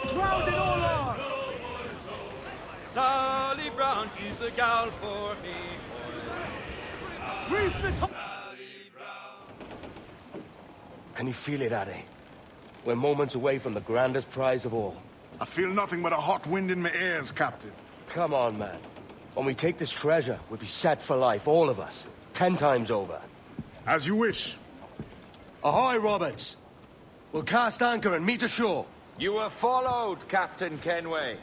Crowd it all on! Sally Brown, she's the gal for me. Grease the top! Can you feel it, Addy? We're moments away from the grandest prize of all. I feel nothing but a hot wind in my ears, Captain. Come on, man. When we take this treasure, we'll be set for life, all of us. 10 times over. As you wish. Ahoy, Roberts! We'll cast anchor and meet ashore. You were followed, Captain Kenway.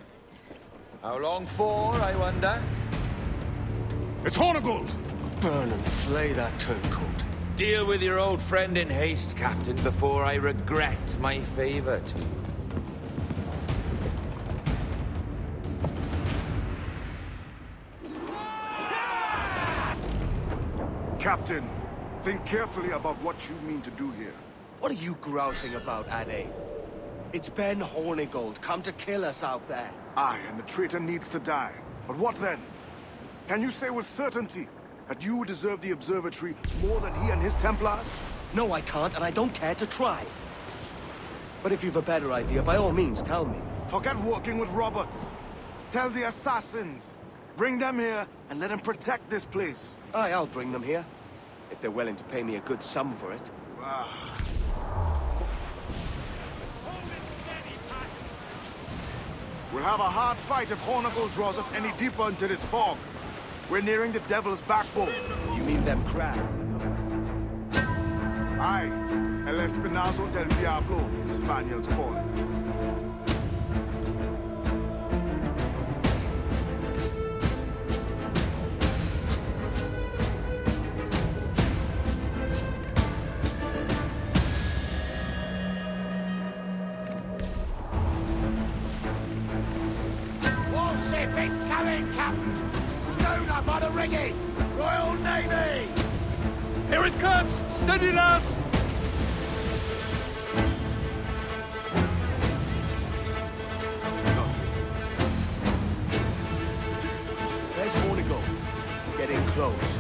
How long for, I wonder? It's Hornigold! Burn and flay that turncoat. Deal with your old friend in haste, Captain, before I regret my favor to you. Captain, think carefully about what you mean to do here. What are you grousing about, Addy? It's Ben Hornigold, come to kill us out there. Aye, and the traitor needs to die. But what then? Can you say with certainty that you deserve the observatory more than he and his Templars? No, I can't, and I don't care to try. But if you've a better idea, by all means, tell me. Forget working with Roberts. Tell the assassins. Bring them here and let them protect this place. Aye, I'll bring them here. If they're willing to pay me a good sum for it. We'll have a hard fight if Hornigold draws us any deeper into this fog. We're nearing the Devil's Backbone. You mean them crabs? Aye, El Espinazo del Diablo, the Spaniards call it. Incoming, Captain! Schooner by the rigging! Royal Navy! Here it comes! Steady, lads! There's Hornigold. Getting close.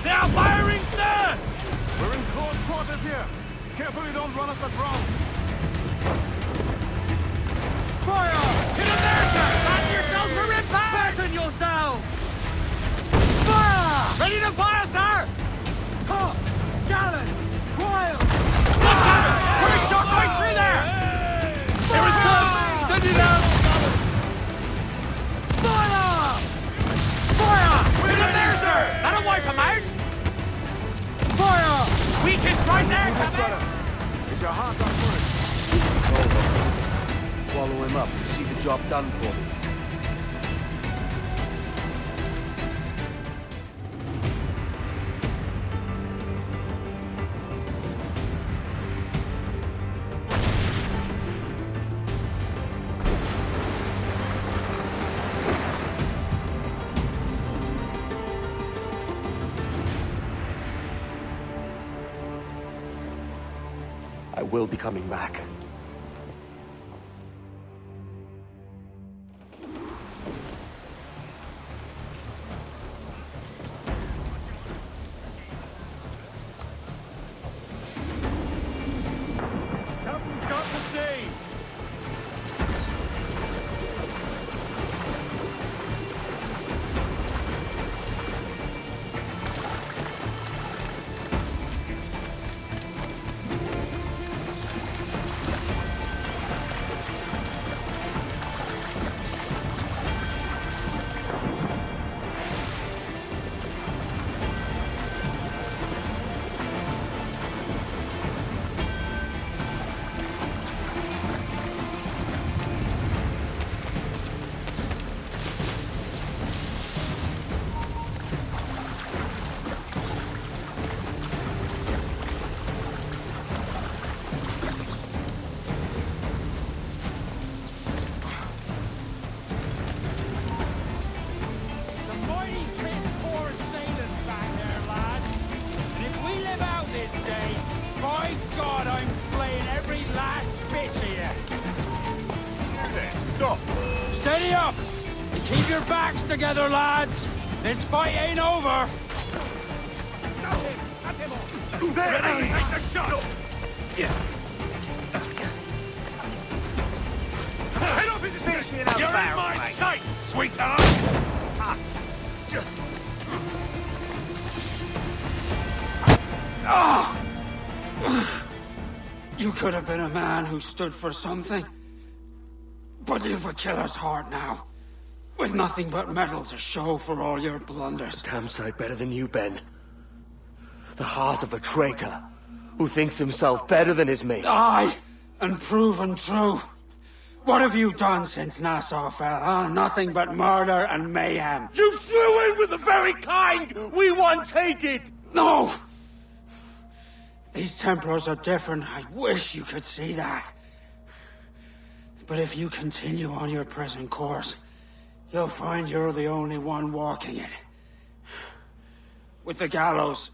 They are firing, sir! We're in close quarters here. Careful you don't run us aground. Fire! Get in there, sir! Pass yourselves for impact! Fasten yourselves! Fire! Ready to fire, sir! Top! Gallant! Wild! Look at it! Put a shot right through there! Here it comes! Steady down! Fire! Fire! Get in there, sir! That'll wipe him out! Fire! Weakest right there, Captain! Is your heart up for it? Follow him up and see the job done for me. I will be coming back. Captain's got to see! Steady up! Keep your backs together, lads! This fight ain't over! That's it! him off! Ready, take the shot! Head off his head! You're in my sights, sweetheart! You could have been a man who stood for something. But you've a killer's heart now. With nothing but metal to show for all your blunders. Damn sight better than you, Ben. The heart of a traitor who thinks himself better than his mates. Aye, and proven true. What have you done since Nassau fell, huh? Nothing but murder and mayhem. You threw in with the very kind we once hated! No! These Templars are different. I wish you could see that. But if you continue on your present course, you'll find you're the only one walking it. With the gallows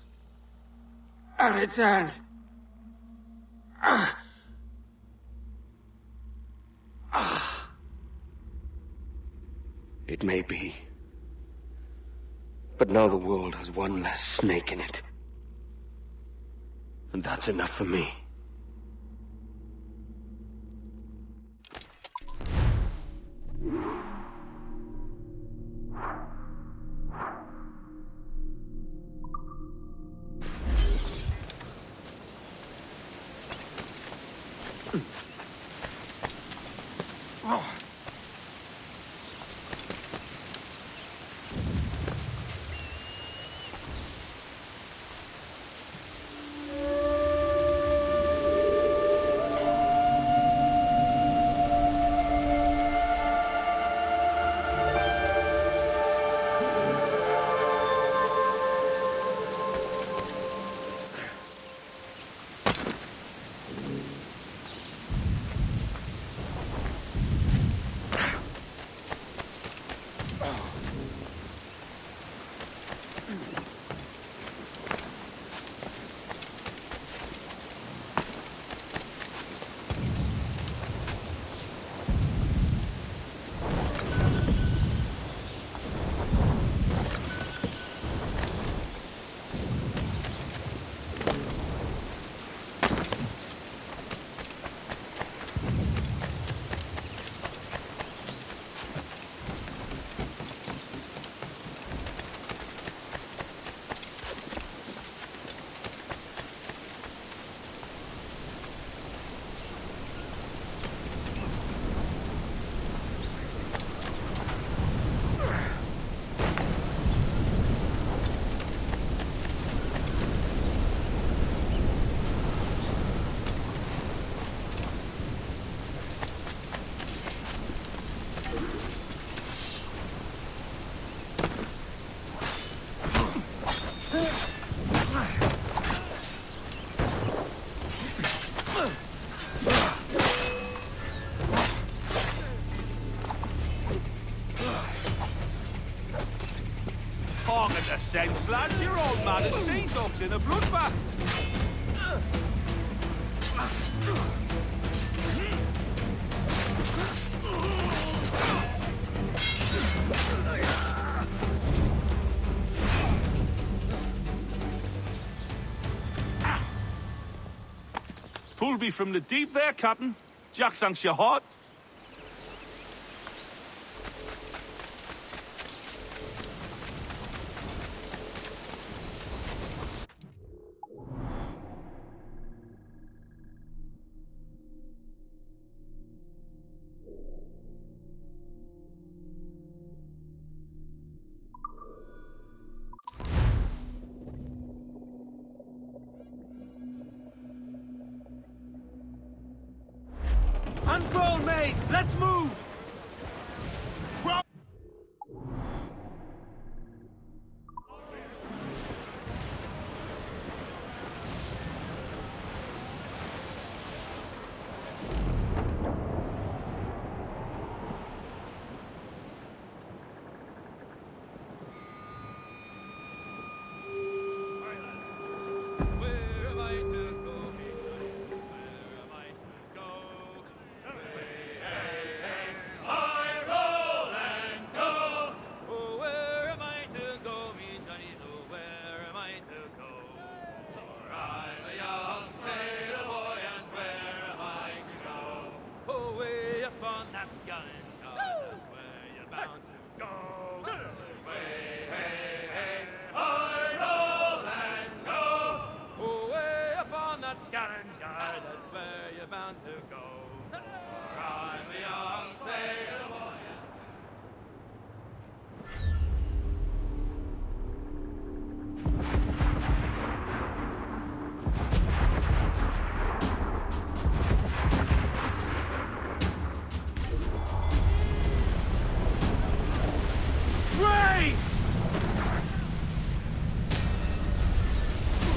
at its end. It may be. But now the world has one less snake in it. And that's enough for me. Get the sense, lads. You're all mad as sea dogs in a bloodbath. Pulled me from the deep there, Captain. Jack thanks your heart. Unroll, mates! Let's move! Gallant's Yard, that's where you're bound to go. For I'm a young sailor boy. Race!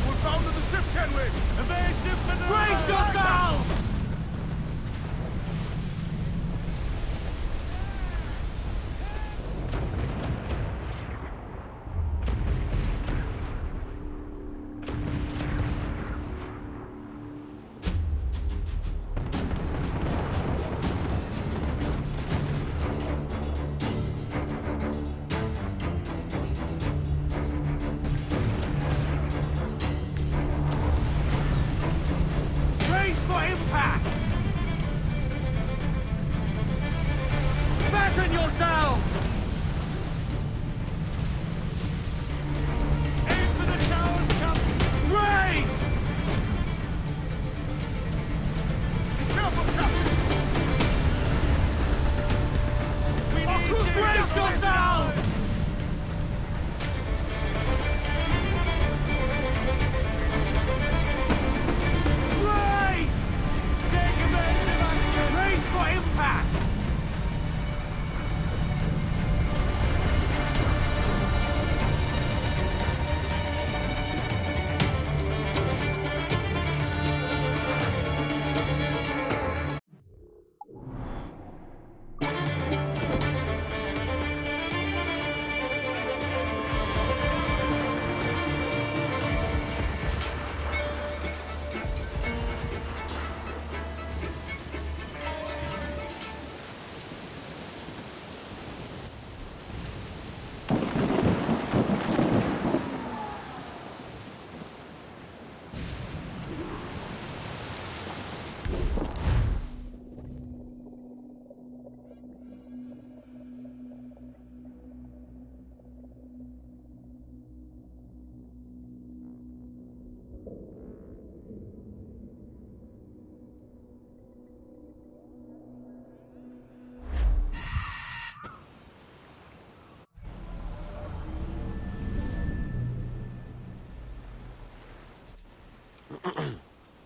We're bound to the ship, Kenway! Evasive maneuver! Brace yourselves! Brace for impact! Batten yourselves! Aim for the towers, Captain! Race! Careful, Captain! We need you! Brace yourselves! Race! Take evasive action! Race for impact!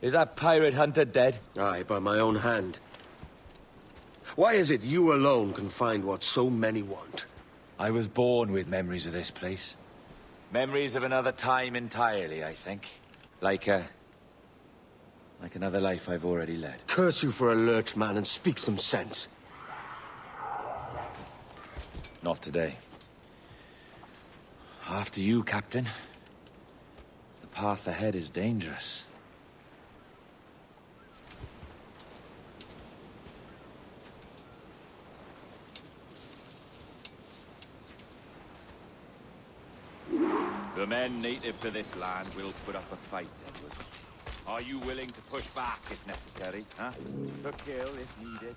Is that pirate hunter dead? Aye, by my own hand. Why is it you alone can find what so many want? I was born with memories of this place. Memories of another time entirely, I think. Like another life I've already led. Curse you for a lurch, man, and speak some sense. Not today. After you, Captain. The path ahead is dangerous. The men native to this land will put up a fight, Edward. Are you willing to push back if necessary, huh? To kill if needed.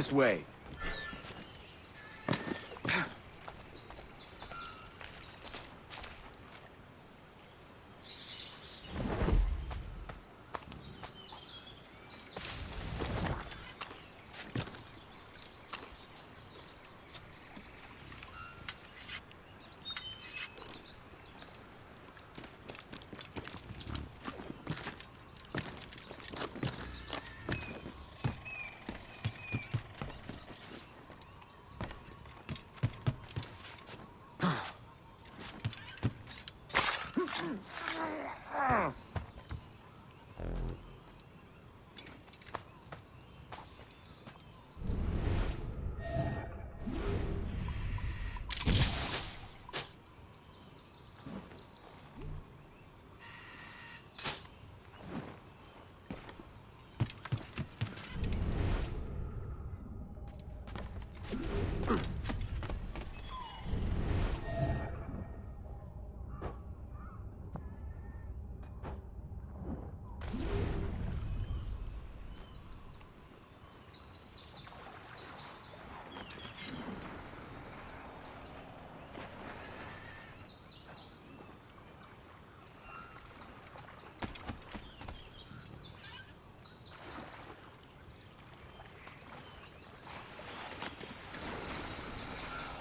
This way.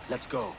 Let's go.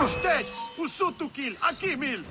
Usted! Usutukil! Akimil!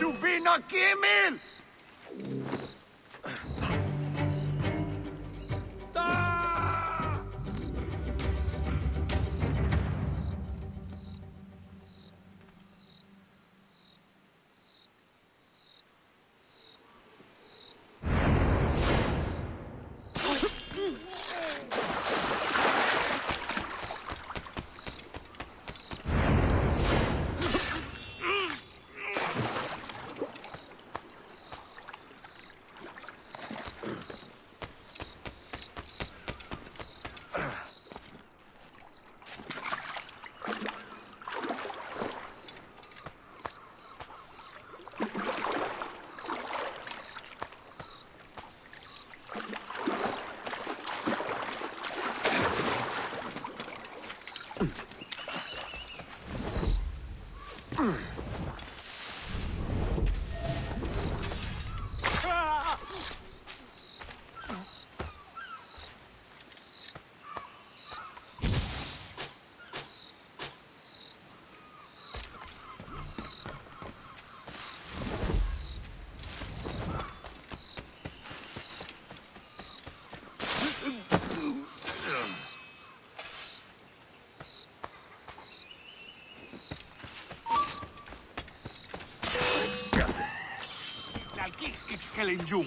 Chubina Kimil! Kelinjum.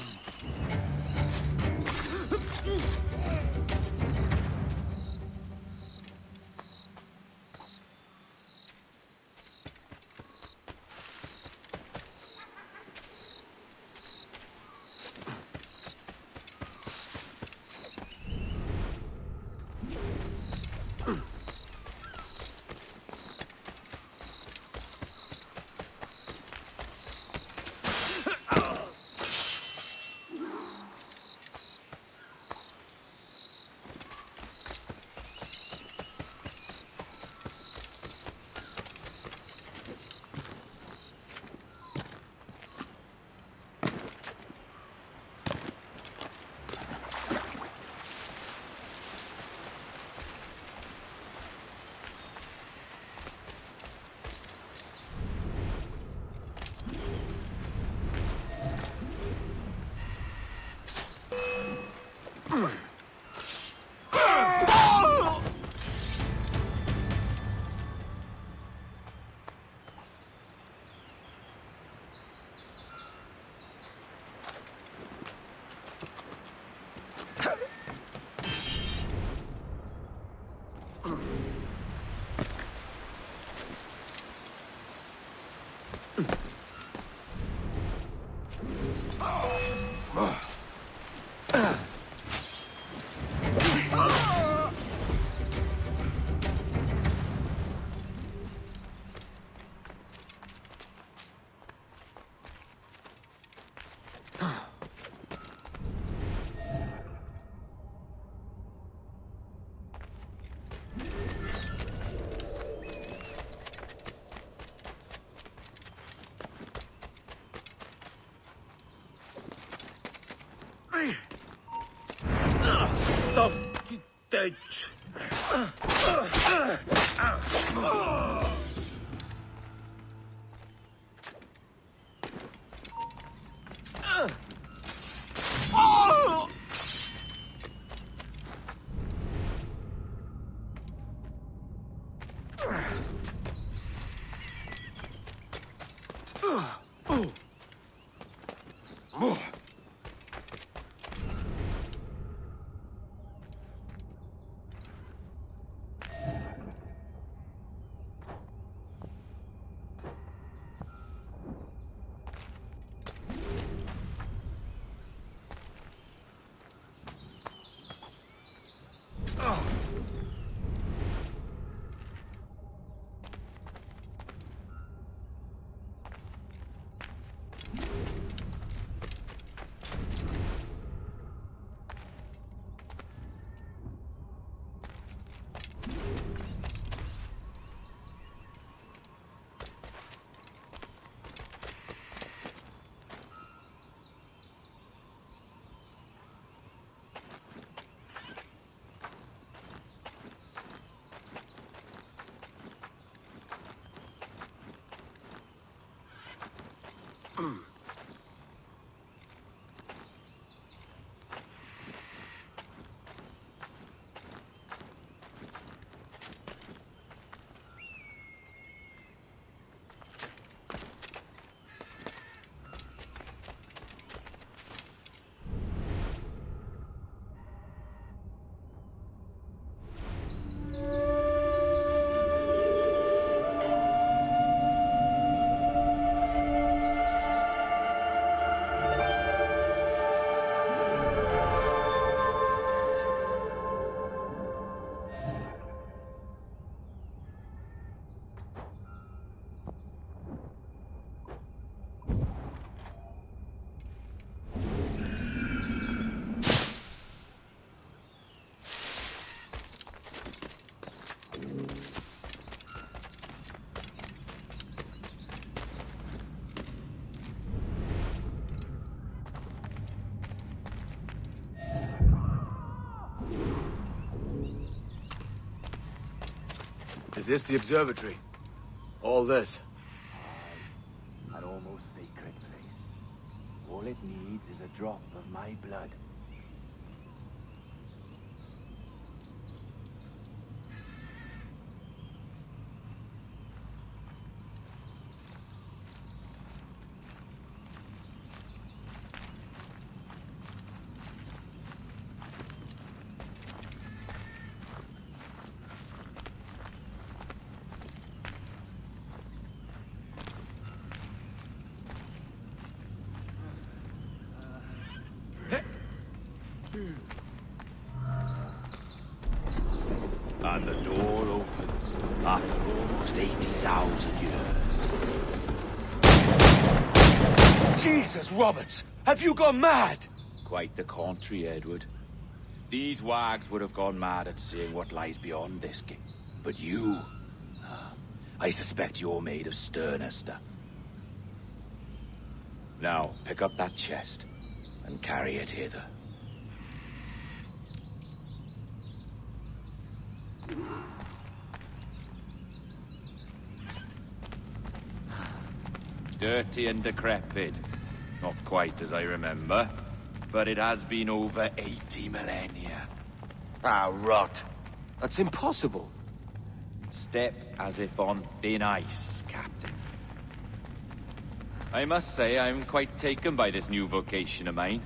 Is this the observatory? All this? An almost sacred place. All it needs is a drop of my blood. And the door opens after almost 80,000 years. Jesus, Roberts! Have you gone mad? Quite the contrary, Edward. These wags would have gone mad at seeing what lies beyond this gate. But you... I suspect you're made of sterner stuff. Now, pick up that chest and carry it hither. Dirty and decrepit. Not quite as I remember, but it has been over 80 millennia. Ah, rot. That's impossible. Step as if on thin ice, Captain. I must say I'm quite taken by this new vocation of mine.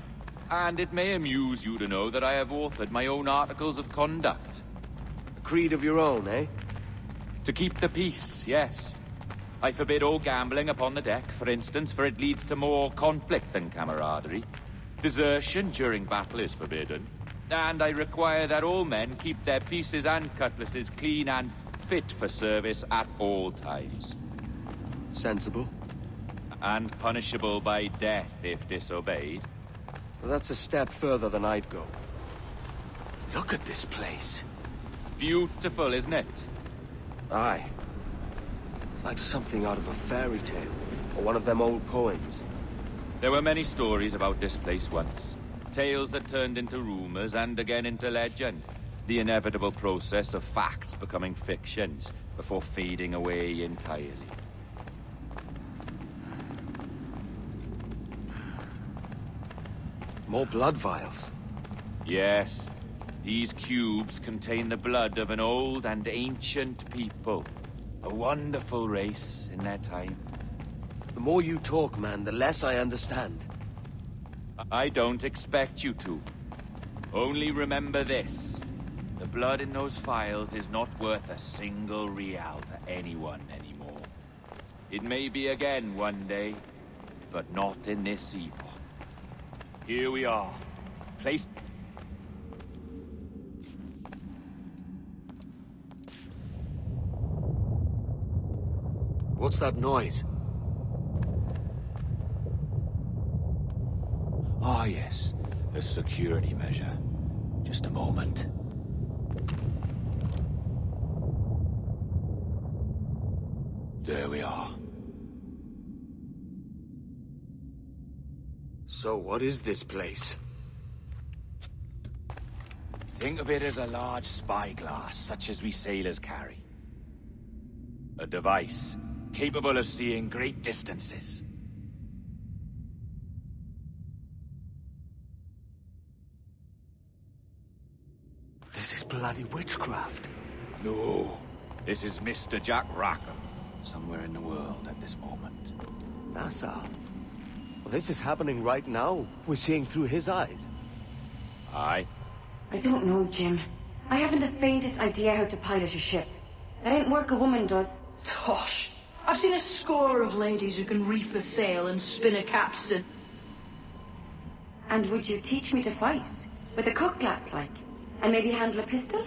And it may amuse you to know that I have authored my own articles of conduct. A creed of your own, eh? To keep the peace, yes. I forbid all gambling upon the deck, for instance, for it leads to more conflict than camaraderie. Desertion during battle is forbidden. And I require that all men keep their pieces and cutlasses clean and fit for service at all times. Sensible. And punishable by death if disobeyed. Well, that's a step further than I'd go. Look at this place. Beautiful, isn't it? Aye. It's like something out of a fairy tale, or one of them old poems. There were many stories about this place once. Tales that turned into rumors and again into legend. The inevitable process of facts becoming fictions before fading away entirely. More blood vials. Yes, these cubes contain the blood of an old and ancient people. A wonderful race in their time. The more you talk, man, the less I understand. I don't expect you to. Only remember this. The blood in those files is not worth a single real to anyone anymore. It may be again one day, but not in this epoch. Here we are, placed... What's that noise? Ah, yes. A security measure. Just a moment. There we are. So what is this place? Think of it as a large spyglass, such as we sailors carry. A device capable of seeing great distances. This is bloody witchcraft. No, this is Mr. Jack Rackham, somewhere in the world at this moment. Nassau. Well, this is happening right now. We're seeing through his eyes. Aye. I don't know, Jim. I haven't the faintest idea how to pilot a ship. That ain't work a woman does. Tosh. I've seen a score of ladies who can reef a sail and spin a capstan. And would you teach me to fight? With a cutlass, like? And maybe handle a pistol?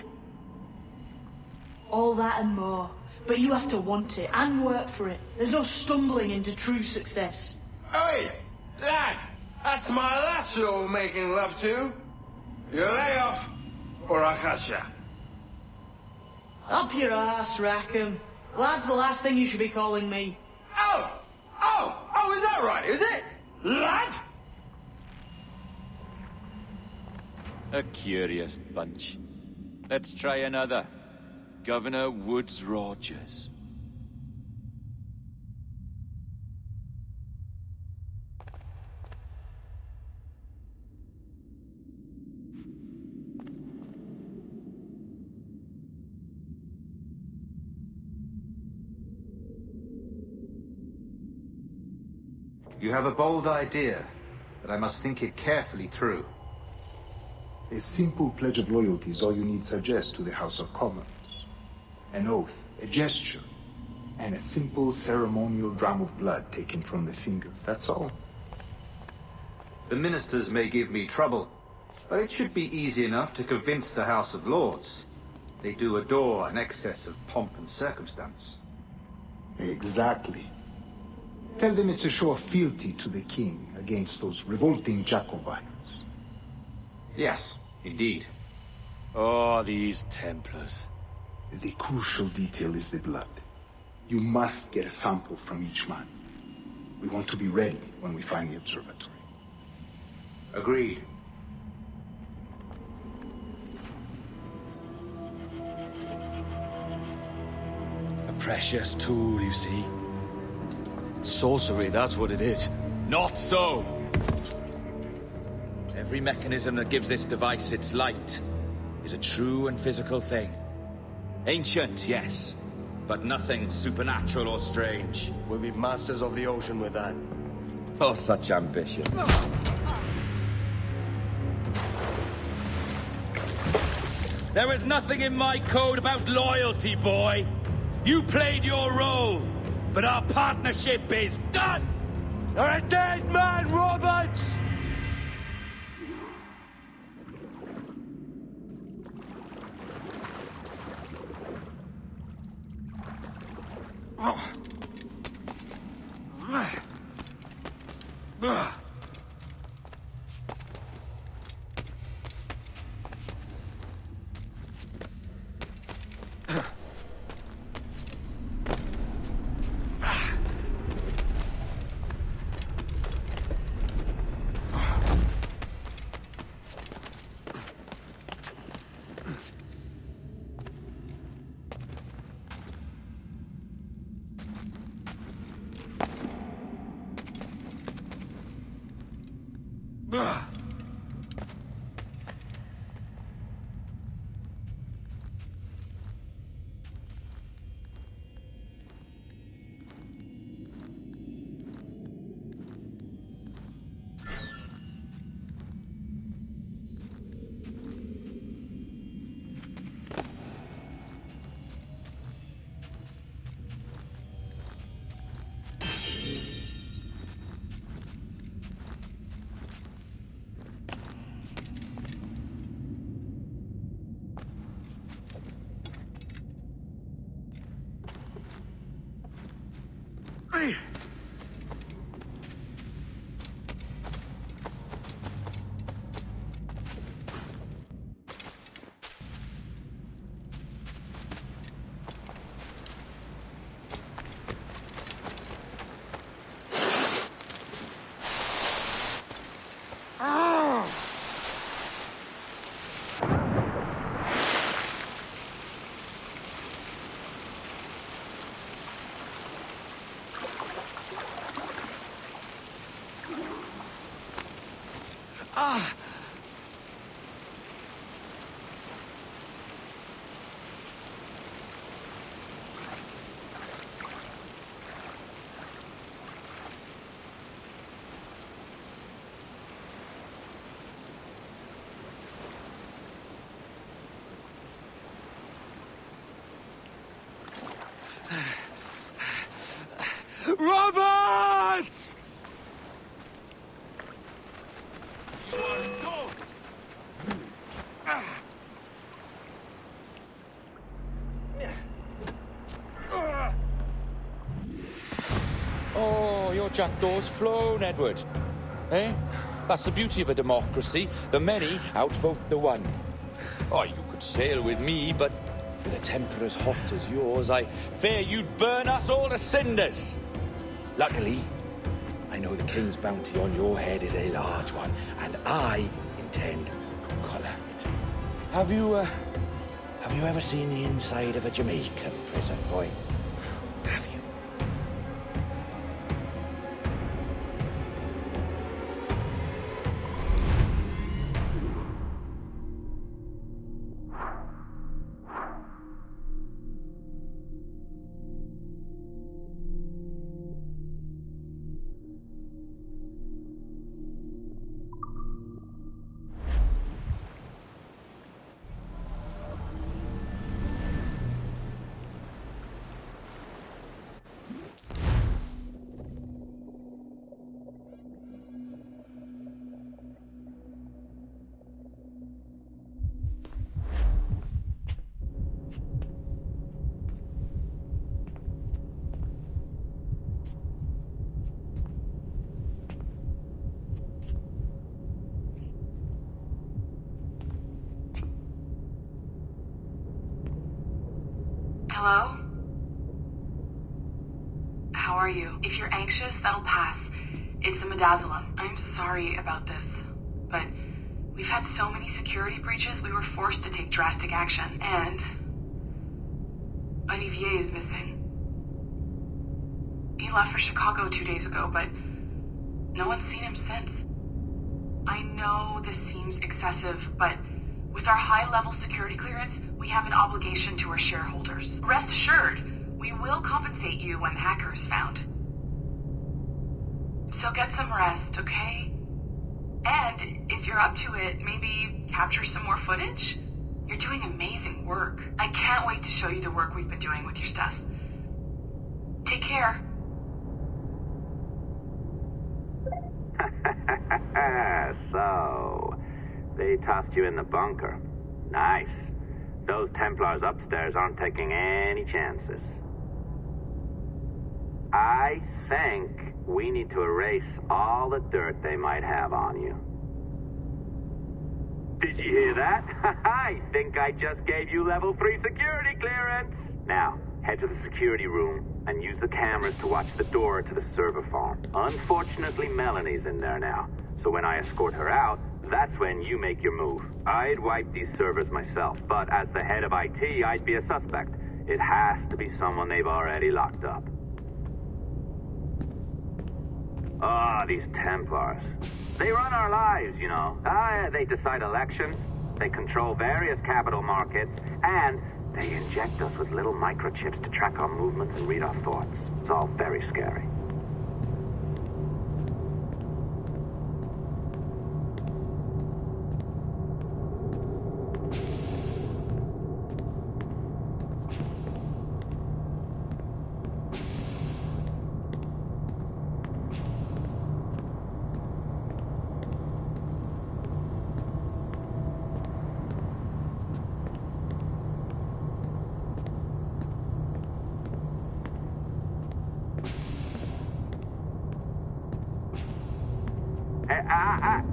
All that and more. But you have to want it and work for it. There's no stumbling into true success. Hey, lad! That's my lass you're making love to. You lay off, or I'll catch ya. Up your ass, Rackham. Lad's the last thing you should be calling me. Oh, is that right, is it? Lad? A curious bunch. Let's try another. Governor Woodes Rogers. You have a bold idea, but I must think it carefully through. A simple pledge of loyalty is all you need suggest to the House of Commons. An oath, a gesture, and a simple ceremonial dram of blood taken from the finger. That's all. The ministers may give me trouble, but it should be easy enough to convince the House of Lords. They do adore an excess of pomp and circumstance. Exactly. Tell them it's a show of fealty to the king against those revolting Jacobites. Yes, indeed. Oh, these Templars. The crucial detail is the blood. You must get a sample from each man. We want to be ready when we find the observatory. Agreed. A precious tool, you see. Sorcery, that's what it is. Not so! Every mechanism that gives this device its light is a true and physical thing. Ancient, yes, but nothing supernatural or strange. We'll be masters of the ocean with that. Oh, such ambition. There is nothing in my code about loyalty, boy. You played your role. but our partnership is done! You're a dead man, Roberts! Roberts! Oh, your jackdaw's flown, Edward. Eh? That's the beauty of a democracy. The many outvote the one. Oh, you could sail with me, but with a temper as hot as yours, I fear you'd burn us all to cinders. Luckily, I know the King's bounty on your head is a large one, and I intend to collect. Have you ever seen the inside of a Jamaican prison, boy? Have you? Hello? How are you? If you're anxious, that'll pass. It's the Midazolam. I'm sorry about this, but we've had so many security breaches, we were forced to take drastic action. And Olivier is missing. He left for Chicago 2 days ago, but no one's seen him since. I know this seems excessive, but with our high-level security clearance, we have an obligation to our shareholders. Rest assured, we will compensate you when the hacker is found. So get some rest, okay? And if you're up to it, maybe capture some more footage? You're doing amazing work. I can't wait to show you the work we've been doing with your stuff. Take care. So, they tossed you in the bunker. Nice. Those Templars upstairs aren't taking any chances. I think we need to erase all the dirt they might have on you. Did you hear that? I think I just gave you level 3 security clearance. Now, head to the security room and use the cameras to watch the door to the server farm. Unfortunately, Melanie's in there now, so when I escort her out, that's when you make your move. I'd wipe these servers myself, but as the head of IT, I'd be a suspect. It has to be someone they've already locked up. Ah, these Templars. They run our lives, you know. They decide elections, they control various capital markets, and they inject us with little microchips to track our movements and read our thoughts. It's all very scary.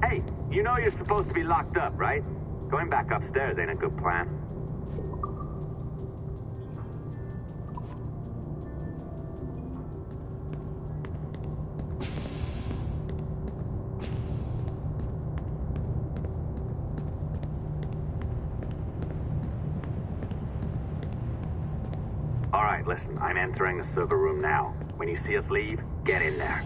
Hey, you know you're supposed to be locked up, right? Going back upstairs ain't a good plan. All right, listen, I'm entering the server room now. When you see us leave, get in there.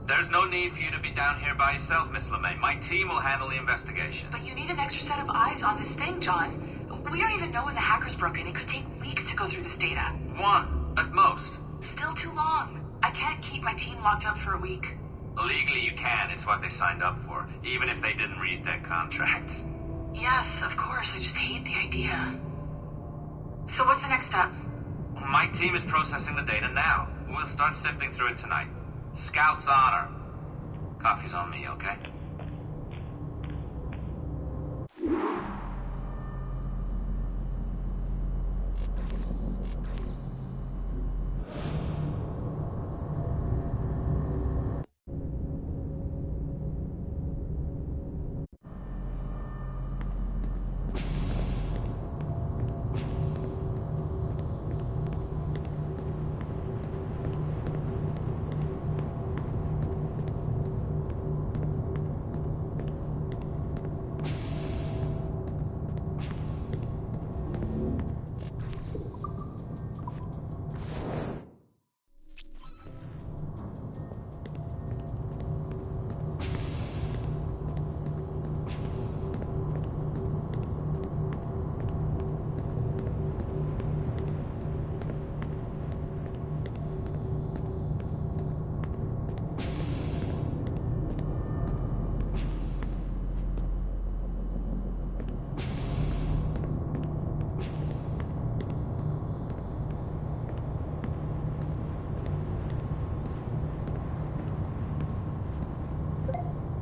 There's no need for you to be down here by yourself, Miss LeMay. My team will handle the investigation. But you need an extra set of eyes on this thing, John. We don't even know when the hackers broke in. It could take weeks to go through this data. 1, at most. Still too long. I can't keep my team locked up for a week. Legally you can. It's what they signed up for, even if they didn't read their contracts. Yes, of course. I just hate the idea. So what's the next step? My team is processing the data now. We'll start sifting through it tonight. Scout's honor. Coffee's on me, okay?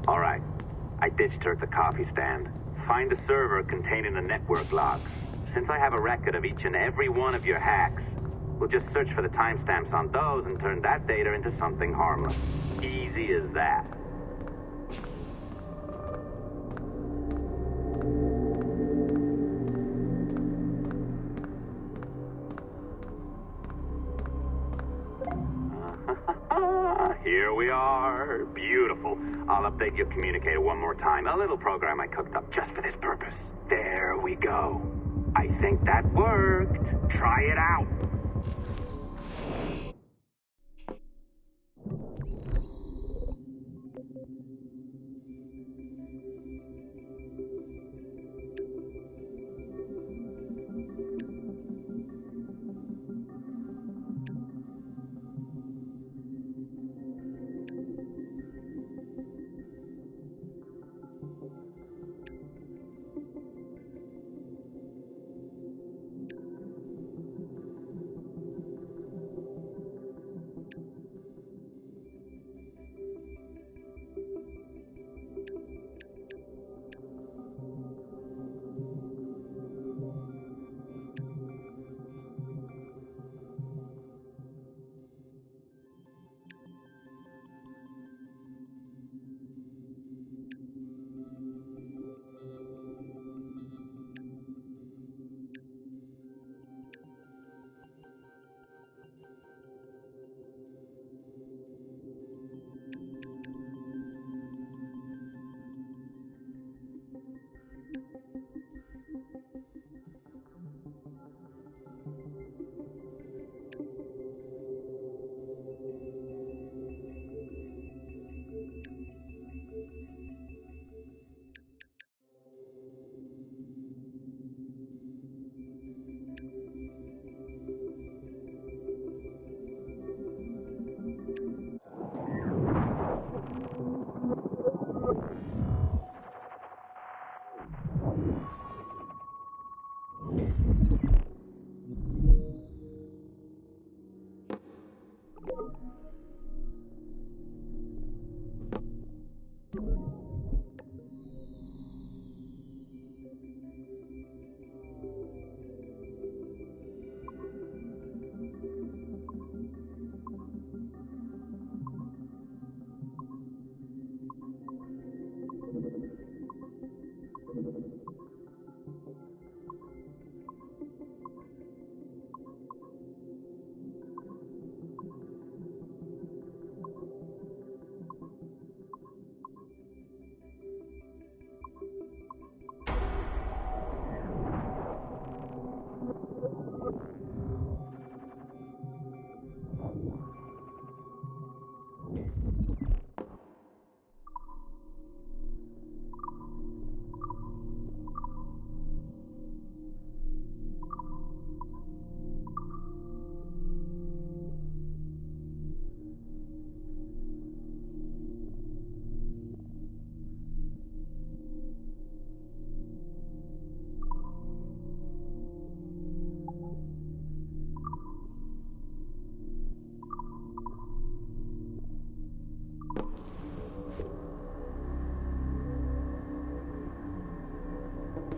All right. I ditched her at the coffee stand. Find a server containing the network logs. Since I have a record of each and every one of your hacks, we'll just search for the timestamps on those and turn that data into something harmless. Easy as that. Here we are. Beautiful. I'll update your communicator one more time. A little program I cooked up just for this purpose. There we go. I think that worked. Try it out.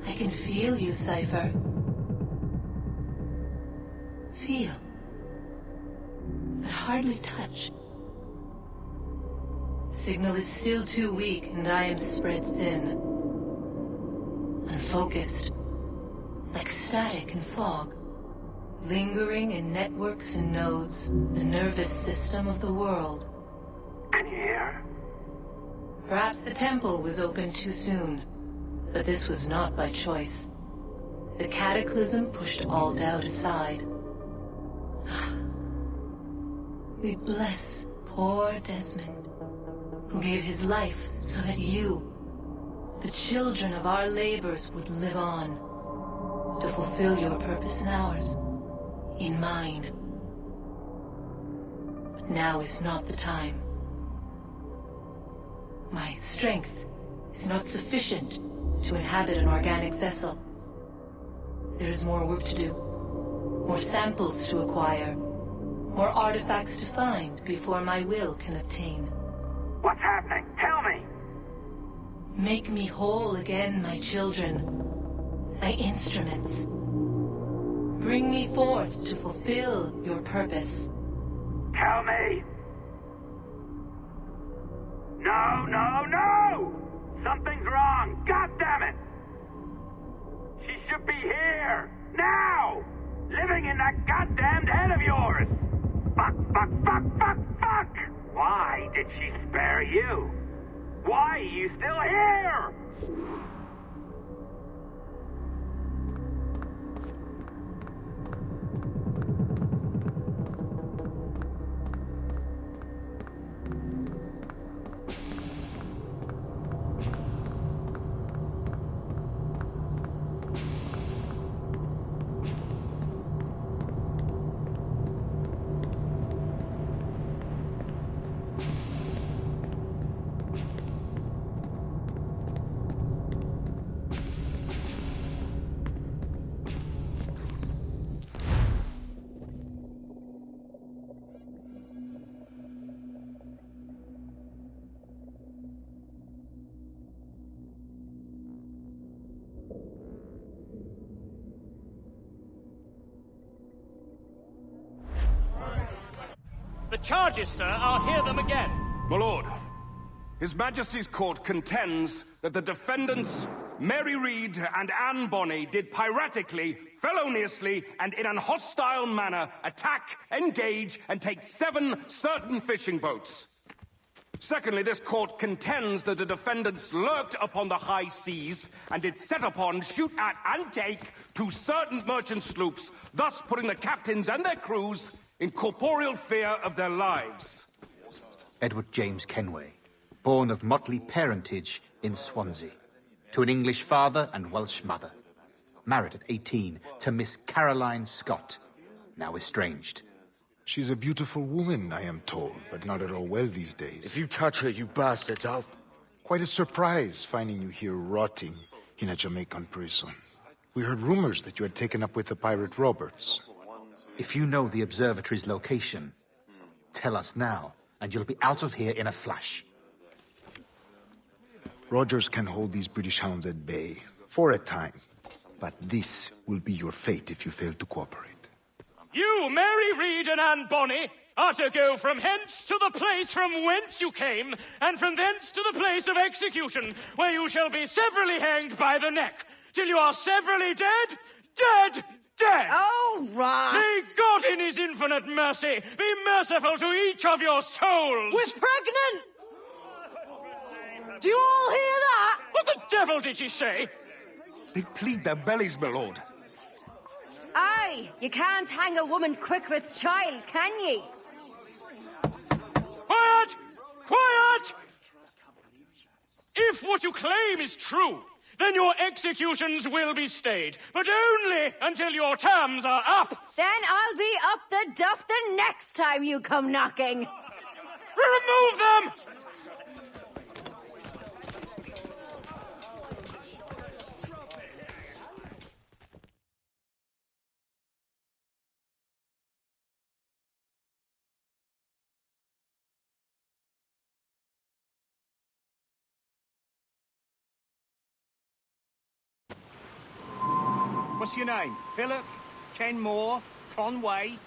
I can feel you, Cypher. Feel. But hardly touch. Signal is still too weak, and I am spread thin. Unfocused. Like static and fog. Lingering in networks and nodes. The nervous system of the world. Can you hear? Perhaps the temple was opened too soon. But this was not by choice. The cataclysm pushed all doubt aside. We bless poor Desmond, who gave his life so that you, the children of our labors, would live on, to fulfill your purpose in ours, in mine. But now is not the time. My strength is not sufficient to inhabit an organic vessel. There is more work to do, more samples to acquire, more artifacts to find before my will can obtain. What's happening? Tell me! Make me whole again, my children, my instruments. Bring me forth to fulfill your purpose. Tell me! No, no, no! Something's wrong! God damn it! She should be here! Now! Living in that goddamned head of yours! Fuck, fuck, fuck, fuck, fuck! Why did she spare you? Why are you still here? The charges, sir, I'll hear them again. My lord, His Majesty's court contends that the defendants, Mary Reed and Anne Bonny, did piratically, feloniously, and in an hostile manner attack, engage, and take 7 certain fishing boats. Secondly, this court contends that the defendants lurked upon the high seas and did set upon, shoot at, and take 2 certain merchant sloops, thus putting the captains and their crews in corporeal fear of their lives. Edward James Kenway, born of motley parentage in Swansea, to an English father and Welsh mother. Married at 18 to Miss Caroline Scott, now estranged. She's a beautiful woman, I am told, but not at all well these days. If you touch her, you bastards, I'll... Quite a surprise finding you here rotting in a Jamaican prison. We heard rumors that you had taken up with the pirate Roberts. If you know the observatory's location, tell us now, and you'll be out of here in a flash. Rogers can hold these British hounds at bay, for a time. But this will be your fate if you fail to cooperate. You, Mary Reed and Anne Bonny, are to go from hence to the place from whence you came, and from thence to the place of execution, where you shall be severally hanged by the neck, till you are severally dead, dead, dead! Oh, Ross! May God in his infinite mercy be merciful to each of your souls! We're pregnant! Do you all hear that? What the devil did she say? They plead their bellies, my lord. Aye, you can't hang a woman quick with child, can ye? Quiet! Quiet! If what you claim is true, then your executions will be stayed, but only until your terms are up. Then I'll be up the duff the next time you come knocking. Remove them! What's your name? Pillock? Kenmore? Conway?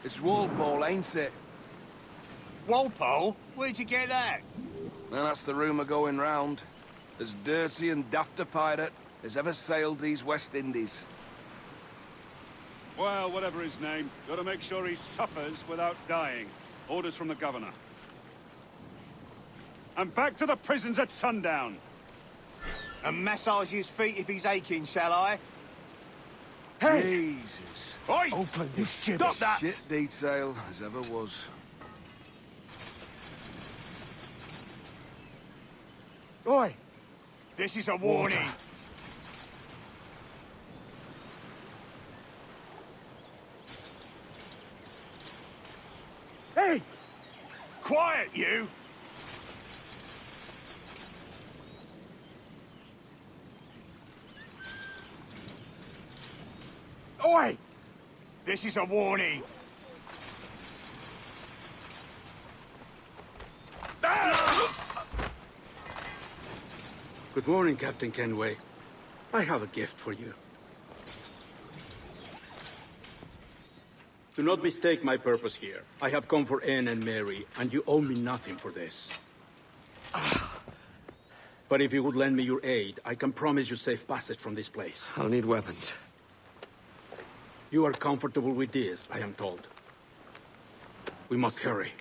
It's Walpole, ain't it? Walpole? Where'd you get that? Well, that's the rumour going round. As dirty and daft a pirate as ever sailed these West Indies. Well, whatever his name, gotta make sure he suffers without dying. Orders from the governor. And back to the prisons at sundown. And massage his feet if he's aching, shall I? Hey! Jesus. Oi! Open this Stop that! Shit detail as ever was. Oi! This is a warning. Water. Hey! Quiet, you! Oi! This is a warning. Good morning, Captain Kenway. I have a gift for you. Do not mistake my purpose here. I have come for Anne and Mary, and you owe me nothing for this. But if you would lend me your aid, I can promise you safe passage from this place. I'll need weapons. You are comfortable with this, I am told. We must hurry.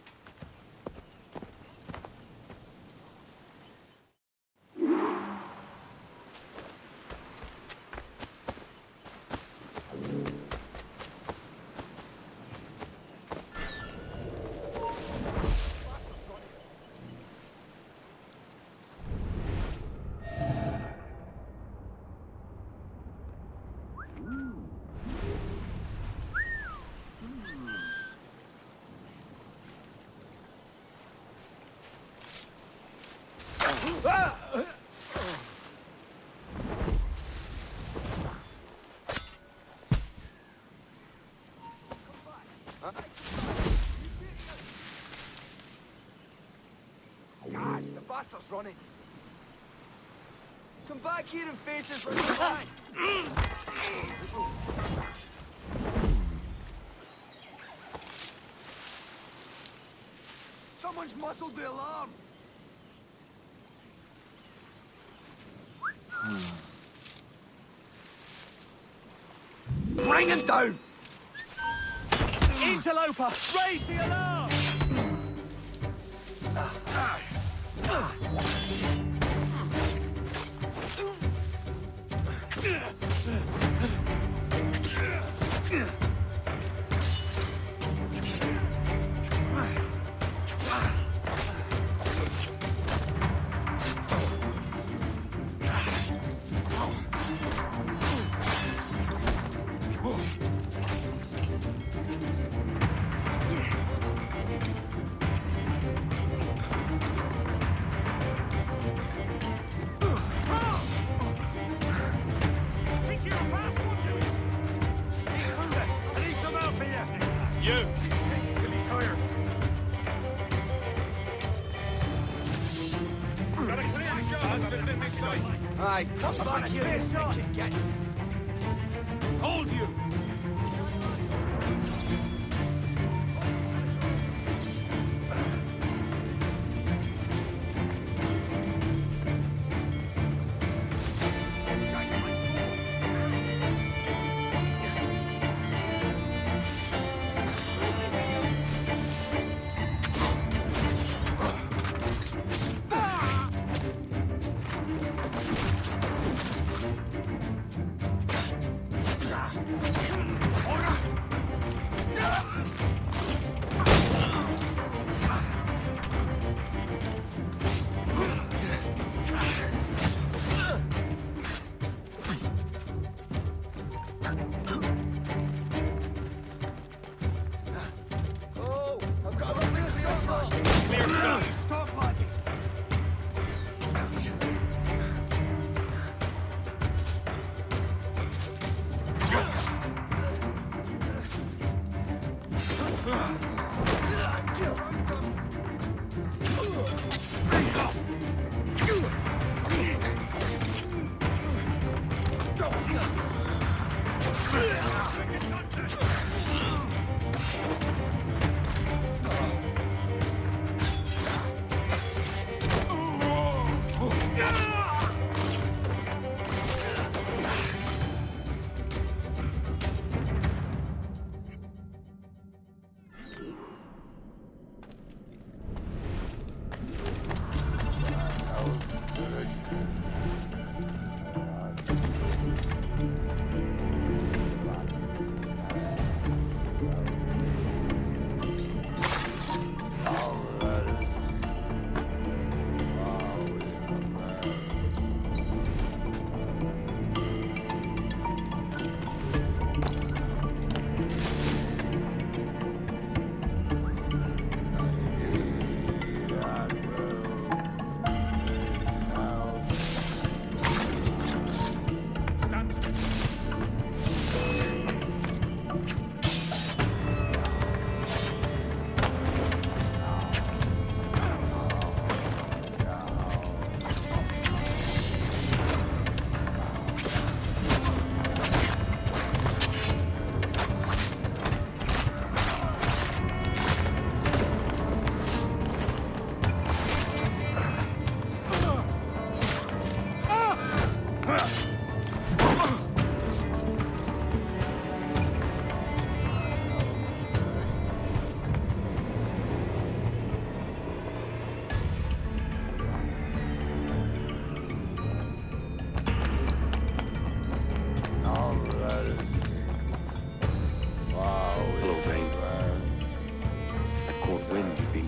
God, the bastard's running. Come back here and face us like a man. Someone's muzzled the alarm! Bring him down! Interloper, raise the alarm! Right, come on, you get. Hold you!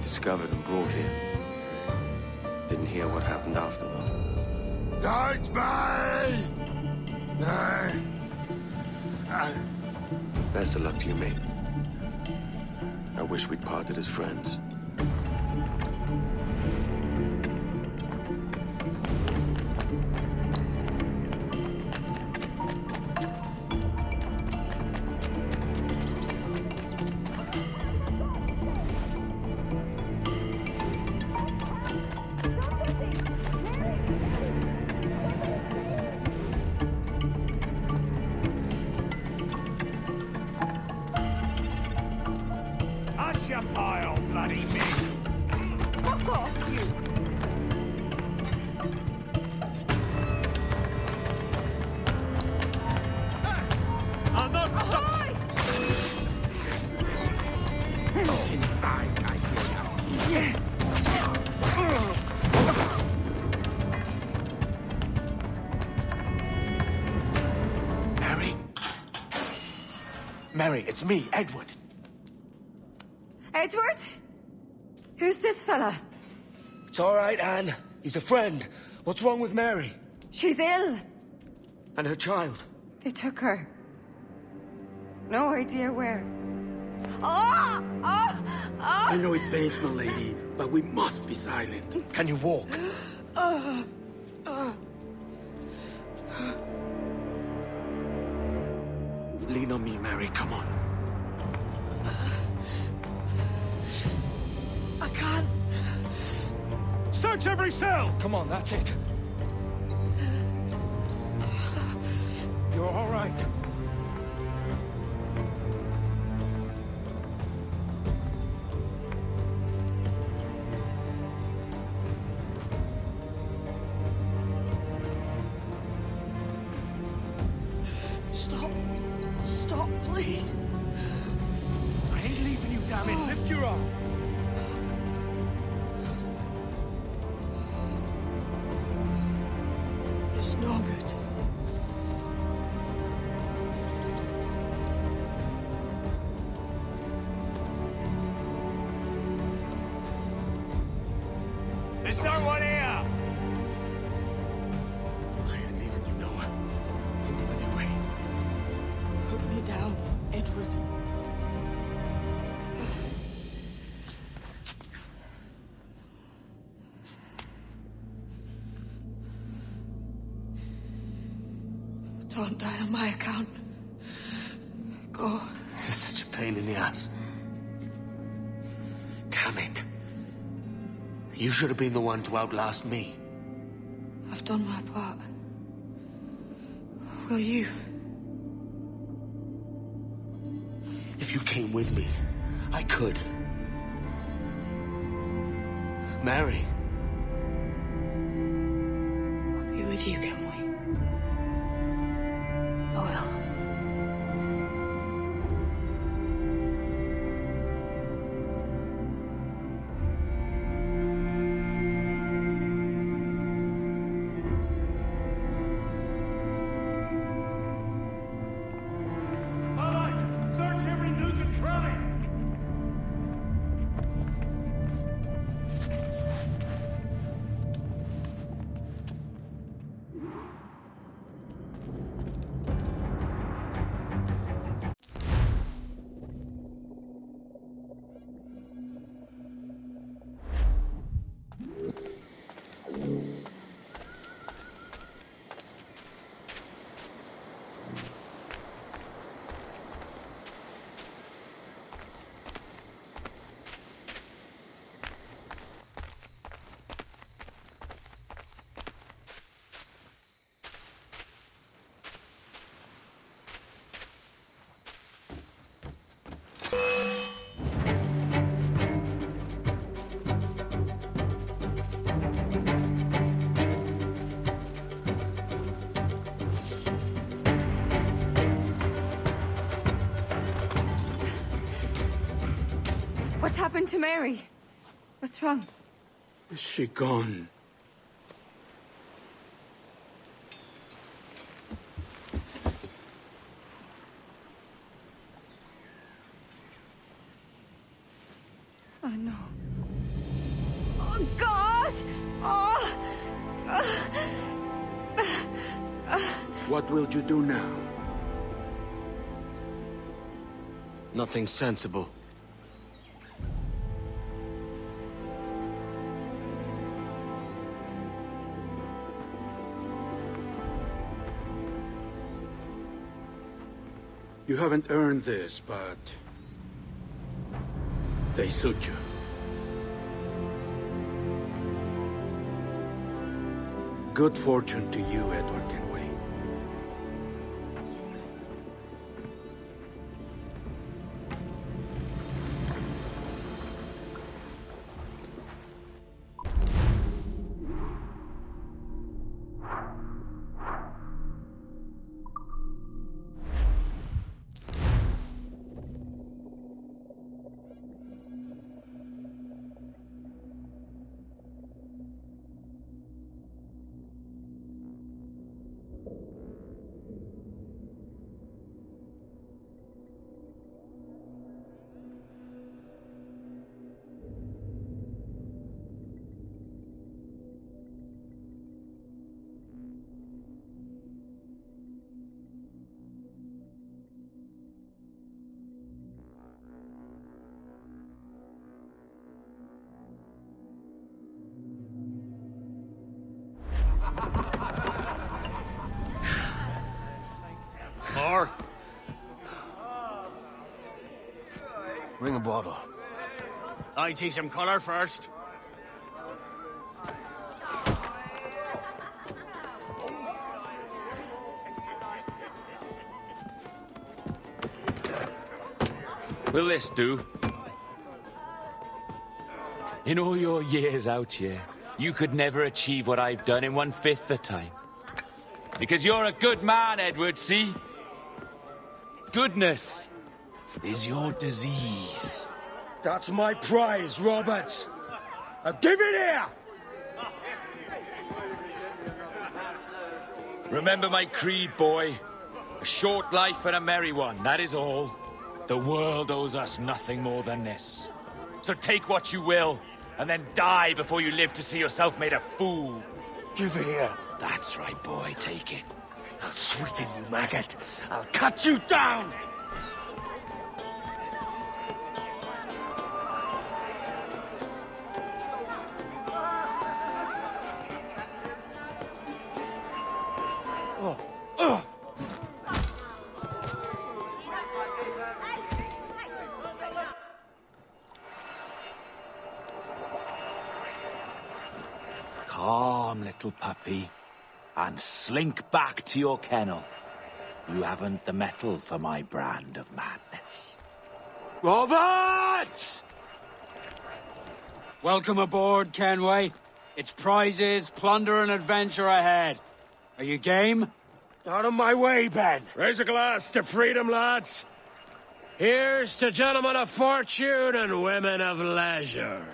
Discovered and brought here. Didn't hear what happened after, though. Don't me! Best of luck to you, mate. I wish we'd parted as friends. Pile, bloody Mary, it's me, Edward. Edward? Who's this fella? It's all right, Anne. He's a friend. What's wrong with Mary? She's ill. And her child? They took her. No idea where. Oh! Oh! Oh! I know it pains my lady, but we must be silent. Can you walk? Lean on me, Mary. Come on. I can't. Search every cell! Come on, that's it. You're all right. Stop. Stop, please. I ain't leaving you, damn it. Lift your arm. It's no good. There's no one here! I ain't leaving you nowhere. No bloody way. Put me down, Edward. Don't die on my account. Go. This is such a pain in the ass. Damn it. You should have been the one to outlast me. I've done my part. Will you? If you came with me, I could. Mary. I'll be with you, can we? I will. All right, search every nook and cranny! What's happened to Mary? What's wrong? Is she gone? Oh, no. Oh, God! Oh! What will you do now? Nothing sensible. You haven't earned this, but they suit you. Good fortune to you, Edward Kenway. bottle. I'd see some color first. Will this do? In all your years out here, you could never achieve what I've done in 1/5 the time. Because you're a good man, Edward, see? Goodness is your disease. That's my prize, Roberts. Now give it here! Remember my creed, boy. A short life and a merry one, that is all. The world owes us nothing more than this. So take what you will, and then die before you live to see yourself made a fool. Give it here. That's right, boy, take it. I'll sweeten you, maggot. I'll cut you down! Calm, little puppy, and slink back to your kennel. You haven't the mettle for my brand of madness. Roberts! Welcome aboard, Kenway. It's prizes, plunder, and adventure ahead. Are you game? Out of my way, Ben. Raise a glass to freedom, lads. Here's to gentlemen of fortune and women of leisure.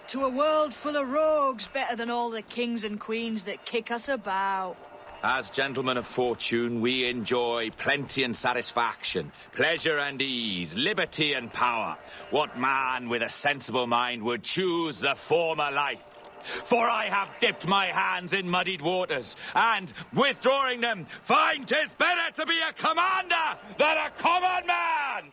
To a world full of rogues, better than all the kings and queens that kick us about. As gentlemen of fortune, we enjoy plenty and satisfaction, pleasure and ease, liberty and power. What man with a sensible mind would choose the former life? For I have dipped my hands in muddied waters, and, withdrawing them, find 'tis better to be a commander than a common man!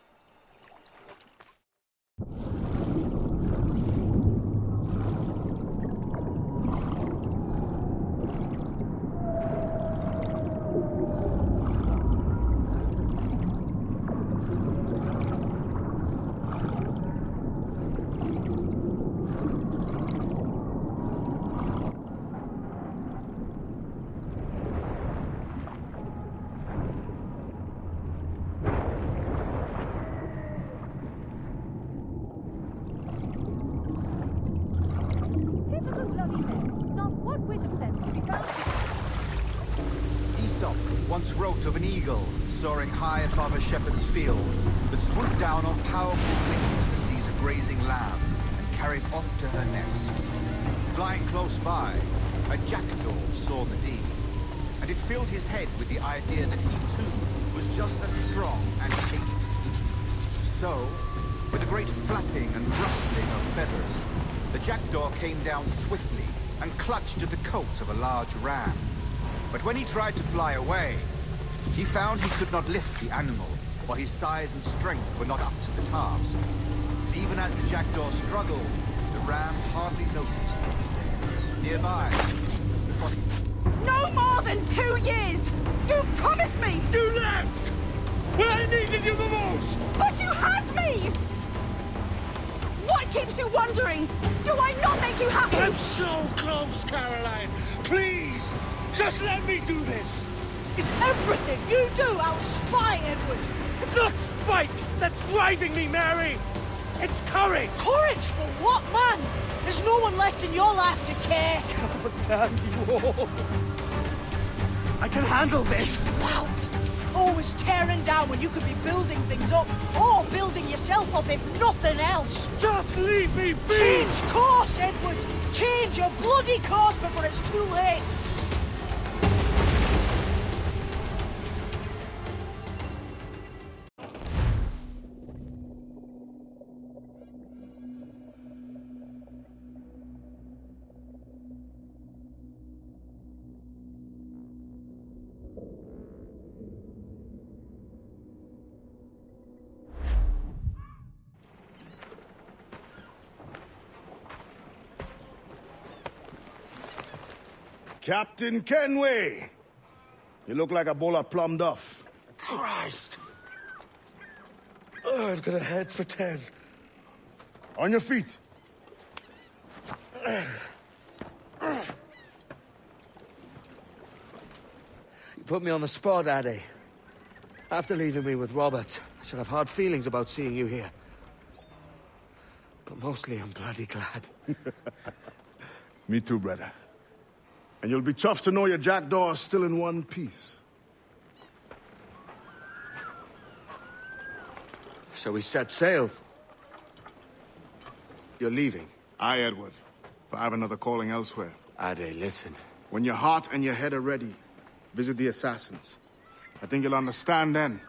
Aesop once wrote of an eagle soaring high above a shepherd's field that swooped down on powerful wings to seize a grazing lamb and carry it off to her nest. Flying close by, a jackdaw saw the deed, and it filled his head with the idea that he too was just as strong and capable. So, with a great flapping and rustling of feathers, the jackdaw came down swiftly and clutched at the coat of a large ram. But when he tried to fly away, he found he could not lift the animal, for his size and strength were not up to the task. Even as the jackdaw struggled, the ram hardly noticed he was there. Nearby, the body. No more than 2 years! You promised me! You left! When I needed you the most! But you had me! What keeps you wondering? Do I not make you happy? I'm so close, Caroline! Please! Just let me do this! Is everything you do out of spite, Edward? It's not spite that's driving me, Mary! It's courage! Courage for what, man? There's no one left in your life to care. God damn you all! I can handle this! Loud! Always tearing down when you could be building things up, or building yourself up if nothing else. Just leave me be! Change course, Edward! Change your bloody course before it's too late! Captain Kenway! You look like a bowl of plum duff. Christ! Oh, I've got a head for 10. On your feet. You put me on the spot, Addy. After leaving me with Robert, I should have hard feelings about seeing you here. But mostly I'm bloody glad. Me too, brother. And you'll be chuffed to know your jackdaw is still in one piece. Shall we set sail? You're leaving? Aye, Edward. For I have another calling elsewhere. Addy, listen. When your heart and your head are ready, visit the assassins. I think you'll understand then